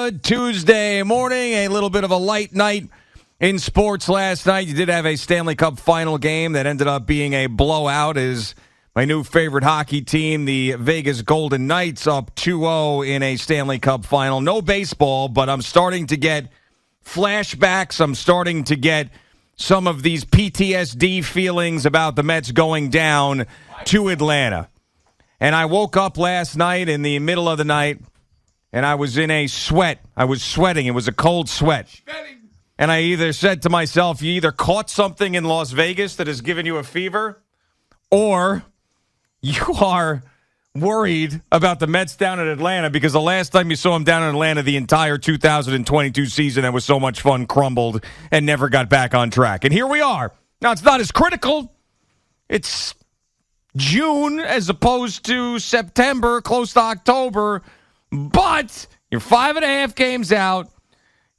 Good Tuesday morning. A little bit of a light night in sports last night. You did have a Stanley Cup final game that ended up being a blowout as my new favorite hockey team, the Vegas Golden Knights, up 2-0 in a Stanley Cup final. No baseball, but I'm starting to get flashbacks. I'm starting to get some of these PTSD feelings about the Mets going down to Atlanta. And I woke up last night in the middle of the night, and I was in a sweat. I was sweating. It was a cold sweat. And I either said to myself, you either caught something in Las Vegas that has given you a fever, or you are worried about the Mets down in Atlanta because the last time you saw them down in Atlanta, the entire 2022 season that was so much fun crumbled and never got back on track. And here we are. Now, it's not as critical. It's June as opposed to September, close to October. But you're 5.5 games out.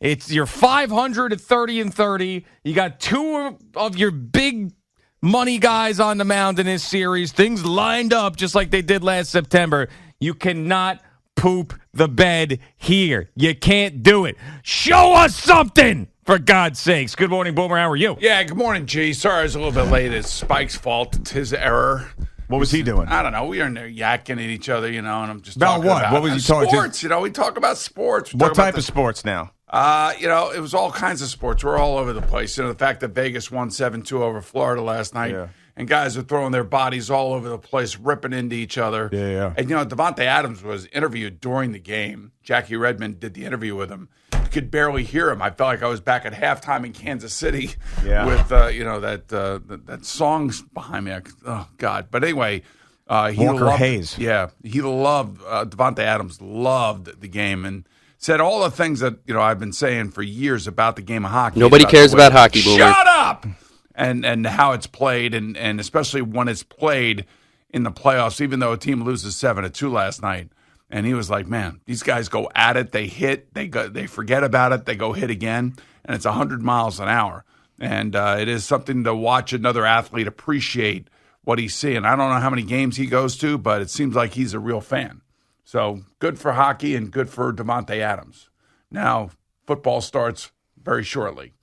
You're 500 at 30-30. You got two of your big money guys on the mound in this series. Things lined up just like they did last September. You cannot poop the bed here. You can't do it. Show us something, for God's sakes. Good morning, Boomer. How are you? Yeah, good morning, G. Sorry I was a little bit late. It's Spike's fault. It's his error. What was he doing? I don't know. We were in there yakking at each other, and I'm just about talking what? about What was he talking? Sports. We talk about sports. What type of sports now? It was all kinds of sports. We're all over the place. The fact that Vegas won 7-2 over Florida last night, and guys are throwing their bodies all over the place, ripping into each other. Yeah. And Davante Adams was interviewed during the game. Jackie Redmond did the interview with him. You could barely hear him. I felt like I was back at halftime in Kansas City with that song behind me. Oh God! But anyway, Walker Hayes. Yeah, he loved Davante Adams. Loved the game and said all the things that I've been saying for years about the game of hockey. Nobody cares about hockey, Boomer. Shut up! And how it's played, and especially when it's played in the playoffs, even though a team loses 7-2 last night. And he was like, man, these guys go at it, they hit, they forget about it, they go hit again, and it's 100 miles an hour. And it is something to watch another athlete appreciate what he's seeing. I don't know how many games he goes to, but it seems like he's a real fan. So good for hockey and good for Davante Adams. Now, football starts very shortly.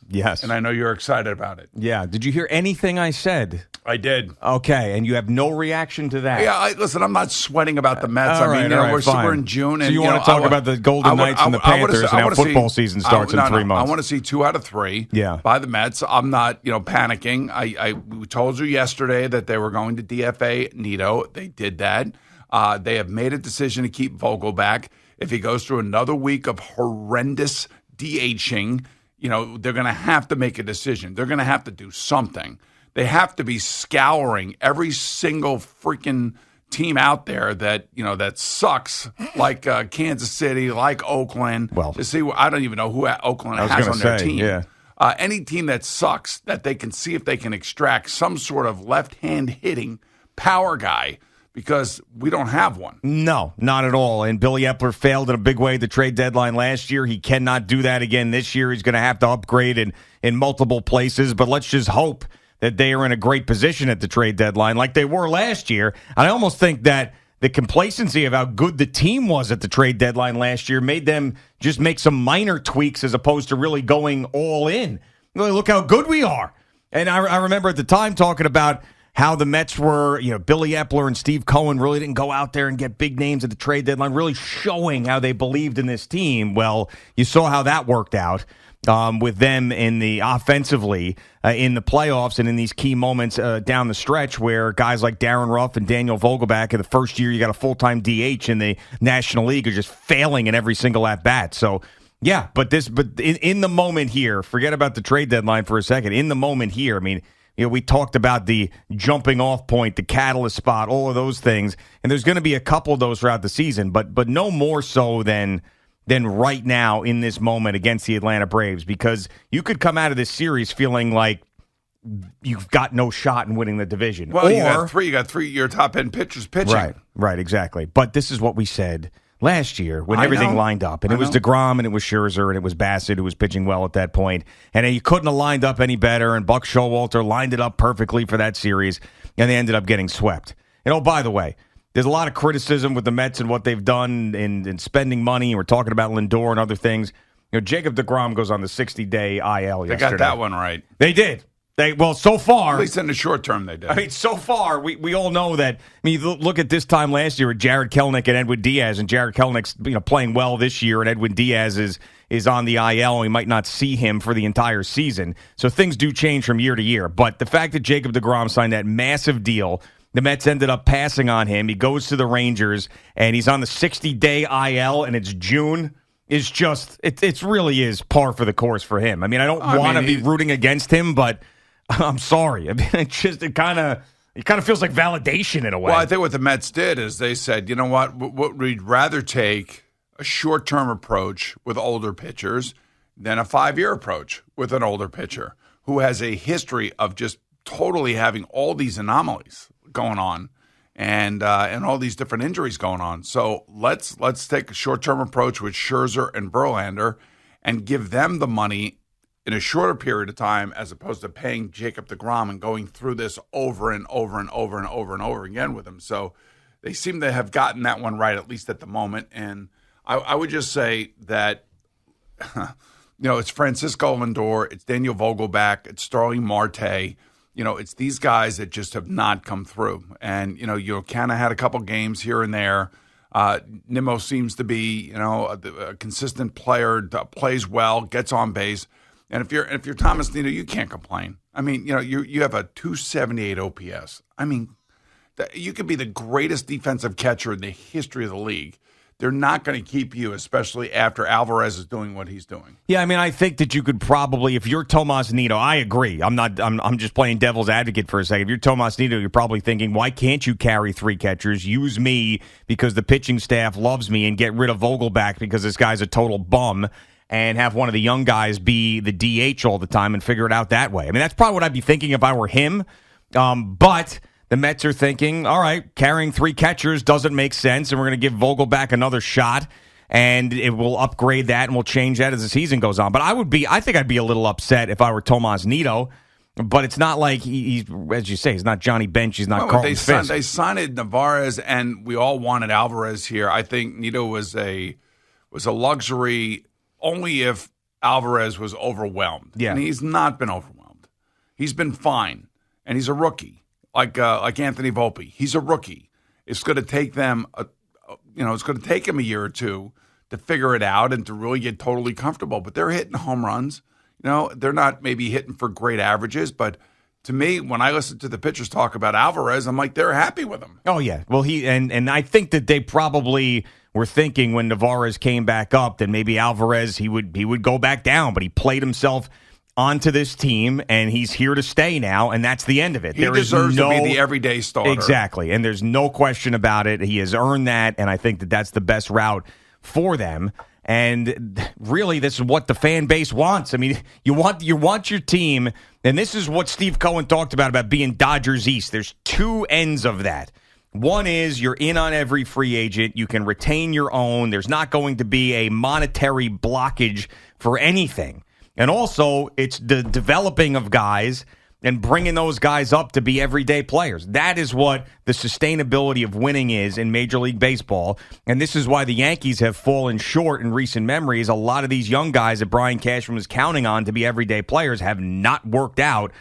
Yes. And I know you're excited about it. Yeah. Did you hear anything I said? I did. Okay. And you have no reaction to that? Yeah. Listen, I'm not sweating about the Mets. We're in June. So and you want to talk about the Golden Knights and the Panthers and how football season starts in 3 months. I want to see 2 out of 3 Yeah. by the Mets. I'm not, panicking. We told you yesterday that they were going to DFA Nito. They did that. They have made a decision to keep Vogel back. If he goes through another week of horrendous DHing, they're going to have to make a decision. They're going to have to do something. They have to be scouring every single freaking team out there that, that sucks, like Kansas City, like Oakland. Well, to see, I don't even know who Oakland has on their team. Yeah. Any team that sucks, that they can see if they can extract some sort of left-hand hitting power guy, because we don't have one. No, not at all. And Billy Epler failed in a big way at the trade deadline last year. He cannot do that again this year. He's going to have to upgrade in multiple places. But let's just hope that they are in a great position at the trade deadline like they were last year. And I almost think that the complacency of how good the team was at the trade deadline last year made them just make some minor tweaks as opposed to really going all in. Look how good we are. And I remember at the time talking about how the Mets were, Billy Epler and Steve Cohen really didn't go out there and get big names at the trade deadline, really showing how they believed in this team. Well, you saw how that worked out with them in the offensively in the playoffs and in these key moments down the stretch where guys like Darren Ruff and Daniel Vogelback in the first year you got a full-time DH in the National League are just failing in every single at-bat. So, yeah, but in the moment here, forget about the trade deadline for a second. In the moment here, I mean, we talked about the jumping off point, the catalyst spot, all of those things, and there's going to be a couple of those throughout the season, but no more so than right now in this moment against the Atlanta Braves, because you could come out of this series feeling like you've got no shot in winning the division. Well, you got three your top end pitchers pitching. Right, exactly. But this is what we said last year when everything lined up. And it was Degrom and it was Scherzer and it was Bassett who was pitching well at that point. And you couldn't have lined up any better. And Buck Showalter lined it up perfectly for that series. And they ended up getting swept. And, oh, by the way, there's a lot of criticism with the Mets and what they've done in spending money. We're talking about Lindor and other things. Jacob Degrom goes on the 60-day IL yesterday. They got that one right. They did. So far. At least in the short term, they did. I mean, so far, we all know that. I mean, you look at this time last year with Jared Kelenic and Edwin Diaz, and Jared Kelenick's playing well this year, and Edwin Diaz is on the IL, and we might not see him for the entire season. So things do change from year to year. But the fact that Jacob Degrom signed that massive deal, the Mets ended up passing on him. He goes to the Rangers, and he's on the 60-day IL, and it's June. Is just it really is par for the course for him. I mean, I don't want to be rooting against him, but I'm sorry. I mean, it kind of feels like validation in a way. Well, I think what the Mets did is they said, you know what we'd rather take a short-term approach with older pitchers than a 5-year approach with an older pitcher who has a history of just totally having all these anomalies going on and all these different injuries going on. So let's take a short-term approach with Scherzer and Verlander and give them the money in a shorter period of time as opposed to paying Jacob Degrom and going through this over and over and over and over and over again with him. So they seem to have gotten that one right, at least at the moment. And I would just say that, it's Francisco Lindor, it's Daniel Vogelback, it's Starling Marte. It's these guys that just have not come through. And, you kind of had a couple games here and there. Nimmo seems to be, a consistent player, plays well, gets on base. And if you're Thomas Nido, you can't complain. I mean, you have a 278 OPS. I mean, you could be the greatest defensive catcher in the history of the league. They're not going to keep you, especially after Alvarez is doing what he's doing. Yeah, I mean, I think that you could probably, if you're Tomas Nido, I agree. I'm just playing devil's advocate for a second. If you're Tomas Nido, you're probably thinking, why can't you carry 3 catchers? Use me because the pitching staff loves me, and get rid of Vogelback because this guy's a total bum, and have one of the young guys be the DH all the time and figure it out that way. I mean, that's probably what I'd be thinking if I were him. But the Mets are thinking, all right, carrying 3 catchers doesn't make sense, and we're going to give Vogelback another shot, and it will upgrade that, and we'll change that as the season goes on. But I think I'd be a little upset if I were Tomas Nido, but it's not like he's, as you say, he's not Johnny Bench, he's not Carlton Fisk. They signed Narvaez, and we all wanted Alvarez here. I think Nido was a luxury only if Alvarez was overwhelmed. Yeah. And he's not been overwhelmed. He's been fine, and he's a rookie. Like Anthony Volpe, he's a rookie. It's going to take them, it's going to take him a year or two to figure it out and to really get totally comfortable. But they're hitting home runs. They're not maybe hitting for great averages, but to me, when I listen to the pitchers talk about Alvarez, I'm like, they're happy with him. Oh yeah, well and I think that they probably were thinking when Narvaez came back up that maybe Alvarez he would go back down, but he played himself onto this team, and he's here to stay now, and that's the end of it. He deserves to be the everyday starter. Exactly, and there's no question about it. He has earned that, and I think that that's the best route for them. And really, this is what the fan base wants. I mean, you want your team, and this is what Steve Cohen talked about being Dodgers East. There's 2 ends of that. One is you're in on every free agent. You can retain your own. There's not going to be a monetary blockage for anything. And also, it's the developing of guys and bringing those guys up to be everyday players. That is what the sustainability of winning is in Major League Baseball. And this is why the Yankees have fallen short in recent memories. A lot of these young guys that Brian Cashman was counting on to be everyday players have not worked out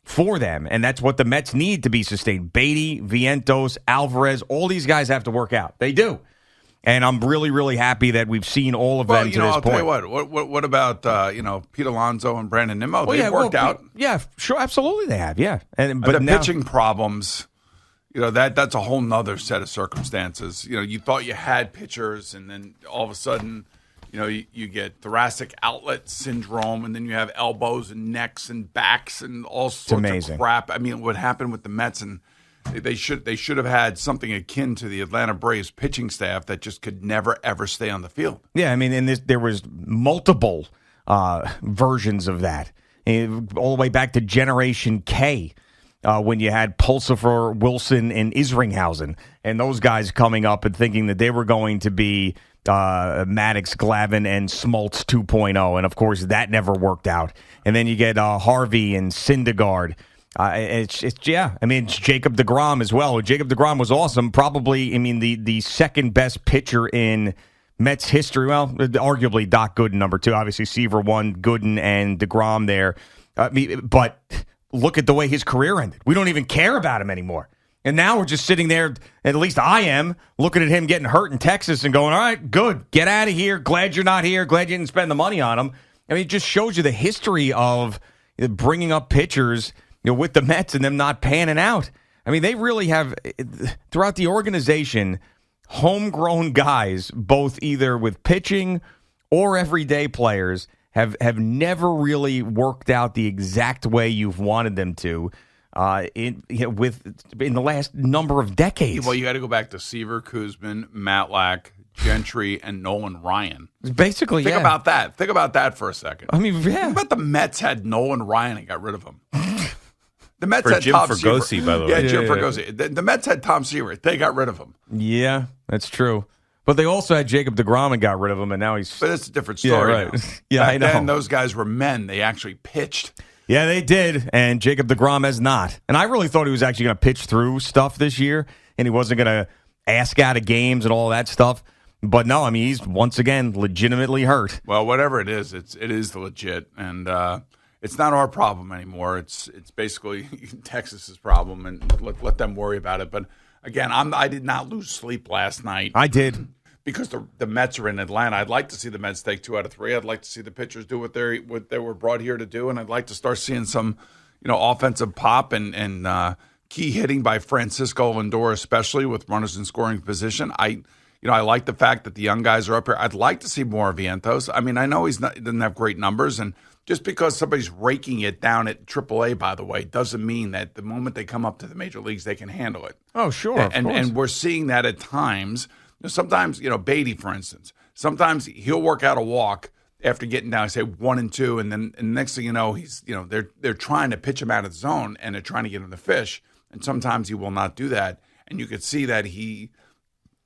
for them. And that's what the Mets need to be sustained. Beatty, Vientos, Alvarez, all these guys have to work out. They do. And I'm really, really happy that we've seen all of them to this point. I'll tell you what about, Pete Alonso and Brandon Nimmo? They've worked out. Yeah, sure, absolutely they have, yeah. But the pitching problems, that's a whole nother set of circumstances. You thought you had pitchers, and then all of a sudden, you get thoracic outlet syndrome, and then you have elbows and necks and backs and all sorts of crap. I mean, what happened with the Mets, and they should have had something akin to the Atlanta Braves pitching staff that just could never, ever stay on the field. Yeah, I mean, and there was multiple versions of that, all the way back to Generation K, when you had Pulsifer, Wilson, and Isringhausen, and those guys coming up and thinking that they were going to be Maddox, Glavine, and Smoltz 2.0, and of course that never worked out. And then you get Harvey and Syndergaard. Yeah. I mean, it's Jacob Degrom as well. Jacob Degrom was awesome. Probably, I mean, the second best pitcher in Mets history. Well, arguably Doc Gooden, number 2. Obviously, Seaver 1, Gooden and Degrom there. But look at the way his career ended. We don't even care about him anymore. And now we're just sitting there, at least I am, looking at him getting hurt in Texas and going, all right, good. Get out of here. Glad you're not here. Glad you didn't spend the money on him. I mean, it just shows you the history of bringing up pitchers with the Mets and them not panning out. I mean, they really have, throughout the organization, homegrown guys, both either with pitching or everyday players, have never really worked out the exact way you've wanted them to in the last number of decades. Well, you got to go back to Seaver, Kuzman, Matlack, Gentry, and Nolan Ryan. Basically, Think about that. Think about that for a second. I mean, yeah. Think about the Mets had Nolan Ryan and got rid of him. The Mets for had Jim Tom Fregosi, Seaver. by the way. Yeah, Jim Yeah. Fregosi. The Mets had Tom Seaver. They got rid of him. Yeah, that's true. But they also had Jacob Degrom and got rid of him, and now he's... But it's a different story. Yeah, right. Now. Yeah, Back I know. then, those guys were men. They actually pitched. Yeah, they did, and Jacob Degrom has not. And I really thought he was actually going to pitch through stuff this year, and he wasn't going to ask out of games and all that stuff. But no, I mean, he's once again legitimately hurt. Well, whatever it is legit, and it's not our problem anymore. It's basically Texas's problem, and let them worry about it. But again, I did not lose sleep last night. I did. Because the Mets are in Atlanta. I'd like to see the Mets take 2 out of 3. I'd like to see the pitchers do what they were brought here to do, and I'd like to start seeing some, offensive pop and key hitting by Francisco Lindor, especially with runners in scoring position. I like the fact that the young guys are up here. I'd like to see more of Vientos. I mean, I know he doesn't have great numbers, and just because somebody's raking it down at AAA, by the way, doesn't mean that the moment they come up to the major leagues, they can handle it. Oh, sure. And we're seeing that at times. Sometimes, Beatty, for instance, sometimes he'll work out a walk after getting down, say 1 and 2, and then next thing you know, he's, they're trying to pitch him out of the zone and they're trying to get him to fish. And sometimes he will not do that. And you could see that he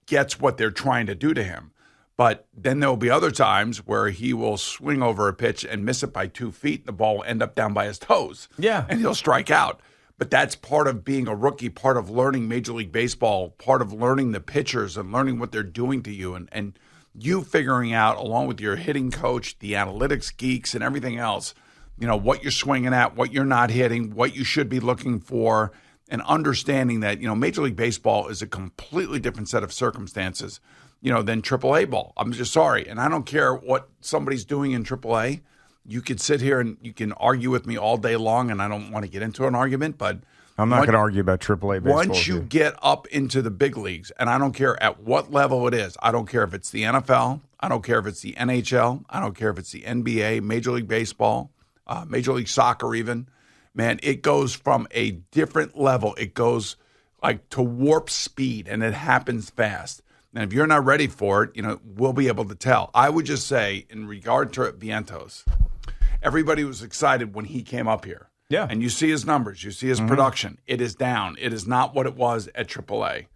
gets what they're trying to do to him. But then there will be other times where he will swing over a pitch and miss it by 2 feet. And the ball will end up down by his toes. Yeah. And he'll strike out. But that's part of being a rookie, part of learning Major League Baseball, part of learning the pitchers and learning what they're doing to you. And you figuring out, along with your hitting coach, the analytics geeks and everything else, what you're swinging at, what you're not hitting, what you should be looking for, and understanding that, Major League Baseball is a completely different set of circumstances, than AAA ball. I'm just sorry. And I don't care what somebody's doing in AAA. You could sit here and you can argue with me all day long, and I don't want to get into an argument, but I'm not going to argue about AAA baseball. Once you get up into the big leagues, and I don't care at what level it is, I don't care if it's the NFL, I don't care if it's the NHL, I don't care if it's the NBA, Major League Baseball, Major League Soccer even, man, it goes from a different level. It goes like to warp speed, and it happens fast. And if you're not ready for it, we'll be able to tell. I would just say, in regard to Vientos, everybody was excited when he came up here. Yeah. And you see his numbers. You see his production. It is down. It is not what it was at AAA.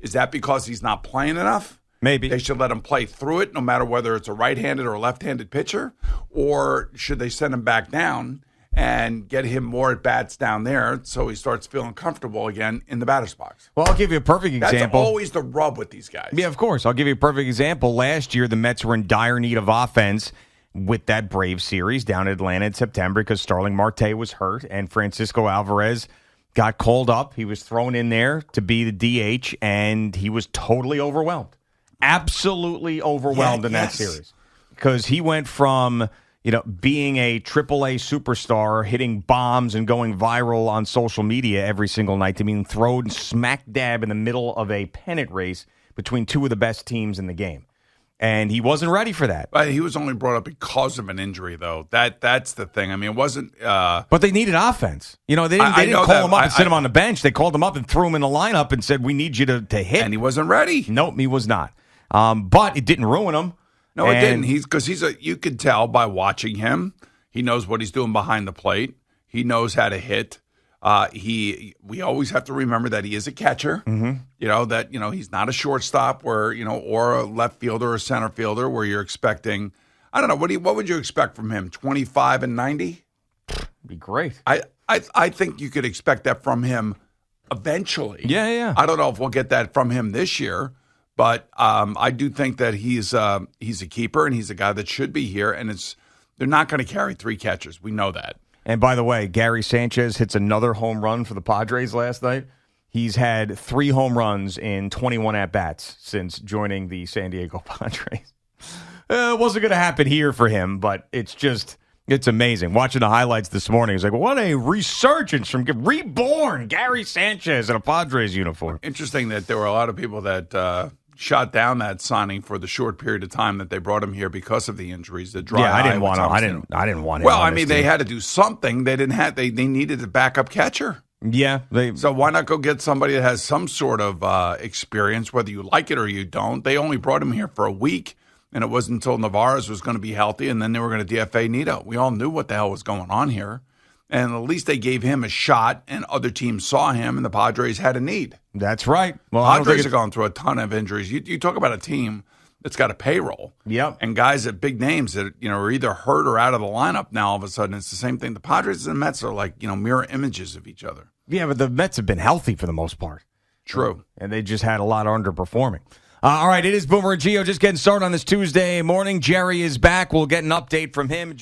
Is that because he's not playing enough? Maybe. They should let him play through it, no matter whether it's a right-handed or a left-handed pitcher? Or should they send him back down and get him more at-bats down there so he starts feeling comfortable again in the batter's box? Well, I'll give you a perfect example. That's always the rub with these guys. Yeah, of course. I'll give you a perfect example. Last year, the Mets were in dire need of offense with that Braves series down in Atlanta in September because Starling Marte was hurt and Francisco Alvarez got called up. He was thrown in there to be the DH, and he was totally overwhelmed. Absolutely overwhelmed in that series because he went from being a AAA superstar, hitting bombs and going viral on social media every single night to being thrown smack dab in the middle of a pennant race between 2 of the best teams in the game. And he wasn't ready for that. But he was only brought up because of an injury, though. That's the thing. I mean, it wasn't. But they needed offense. They didn't call him up and sit him on the bench. They called him up and threw him in the lineup and said, "We need you to hit." And he wasn't ready. Nope, he was not. But it didn't ruin him. No, it didn't. You could tell by watching him. He knows what he's doing behind the plate. He knows how to hit. We always have to remember that he is a catcher. Mm-hmm. He's not a shortstop or a left fielder or center fielder where you're expecting. I don't know. What would you expect from him? 25 and 90? Be great. I think you could expect that from him eventually. Yeah. I don't know if we'll get that from him this year, but I do think that he's a keeper and he's a guy that should be here. And they're not going to carry 3 catchers. We know that. And by the way, Gary Sanchez hits another home run for the Padres last night. He's had 3 home runs in 21 at-bats since joining the San Diego Padres. It wasn't going to happen here for him, but it's amazing. Watching the highlights this morning, it's like, what a resurgence from reborn Gary Sanchez in a Padres uniform. Interesting that there were a lot of people that shot down that signing for the short period of time that they brought him here because of the injuries. The dry I didn't eye, want him. I didn't want him. Well, I mean, they had to do something. They didn't have. They needed a backup catcher. Yeah. So why not go get somebody that has some sort of experience, whether you like it or you don't? They only brought him here for a week, and it wasn't until Navarez was going to be healthy, and then they were going to DFA Nito. We all knew what the hell was going on here. And at least they gave him a shot, and other teams saw him, and the Padres had a need. That's right. Well, Padres are going through a ton of injuries. You talk about a team that's got a payroll. Yep. And guys at big names that are either hurt or out of the lineup now all of a sudden. It's the same thing. The Padres and the Mets are like, mirror images of each other. Yeah, but the Mets have been healthy for the most part. True. And they just had a lot of underperforming. All right, it is Boomer and Gio just getting started on this Tuesday morning. Jerry is back. We'll get an update from him.